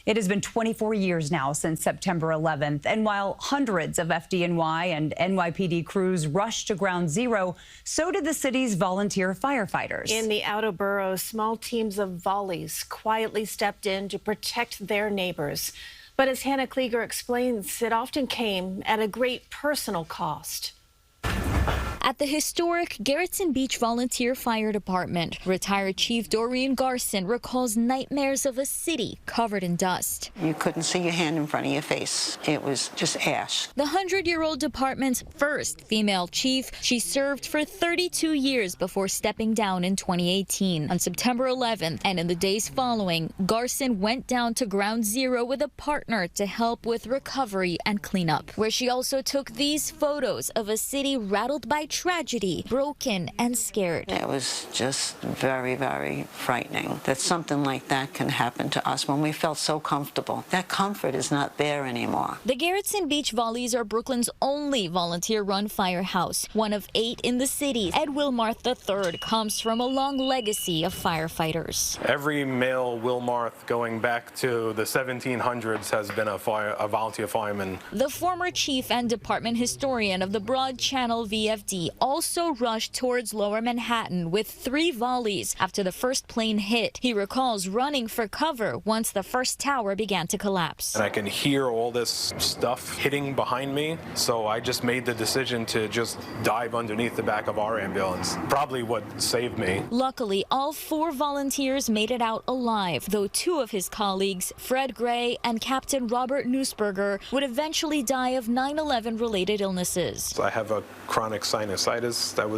It has been 24 years now since September 11th, and while hundreds of FDNY and NYPD crews rushed to Ground Zero, so did the city's volunteer firefighters. In the outer boroughs, small teams of volleys quietly stepped in to protect their neighbors. But as Hannah Kliger explains, it often came at a great personal cost. At the historic Gerritsen Beach Volunteer Fire Department, retired Chief Doreen Gerritsen recalls nightmares of a city covered in dust. You couldn't see your hand in front of your face. It was just ash. The 100-year-old department's first female chief, she served for 32 years before stepping down in 2018. On September 11th and in the days following, Gerritsen went down to Ground Zero with a partner to help with recovery and cleanup, where she also took these photos of a city rattled by tragedy, broken and scared. It was just very, very frightening that something like that can happen to us when we felt so comfortable. That comfort is not there anymore. The Gerritsen Beach Volleys are Brooklyn's only volunteer-run firehouse, one of 8 in the city. Ed Wilmarth III comes from a long legacy of firefighters. Every male Wilmarth going back to the 1700s has been a volunteer fireman. The former chief and department historian of the Broad Channel VFD also rushed towards Lower Manhattan with 3 volleys after the first plane hit. He recalls running for cover once the first tower began to collapse. And I can hear all this stuff hitting behind me, so I just made the decision to just dive underneath the back of our ambulance. Probably what saved me. Luckily, all 4 volunteers made it out alive, though 2 of his colleagues, Fred Gray and Captain Robert Nussberger, would eventually die of 9/11 related illnesses. I have a chronic sinusitis that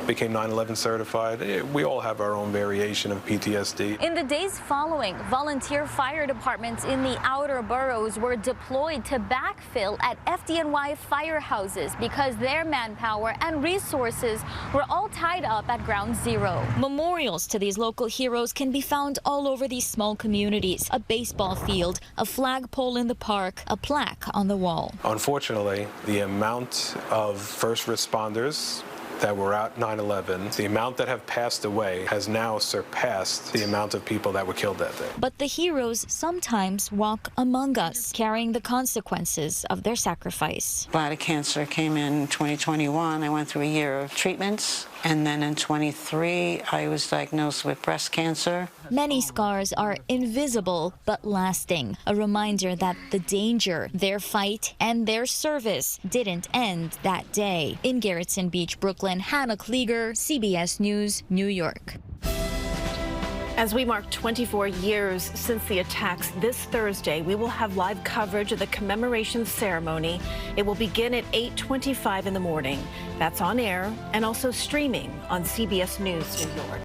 became 9/11 certified. We all have our own variation of PTSD. In the days following, volunteer fire departments in the outer boroughs were deployed to backfill at FDNY firehouses because their manpower and resources were all tied up at Ground Zero. Memorials to these local heroes can be found all over these small communities. A baseball field, a flagpole in the park, a plaque on the wall. Unfortunately, the amount of first responders that were at 9/11, the amount that have passed away has now surpassed the amount of people that were killed that day. But the heroes sometimes walk among us, carrying the consequences of their sacrifice. Bladder cancer came in 2021. I went through a year of treatments. And then in 23, I was diagnosed with breast cancer. Many scars are invisible but lasting, a reminder that the danger, their fight, and their service didn't end that day. In Gerritsen Beach, Brooklyn, Hannah Kliger, CBS News, New York. As we mark 24 years since the attacks this Thursday, we will have live coverage of the commemoration ceremony. It will begin at 8:25 in the morning. That's on air and also streaming on CBS News New York.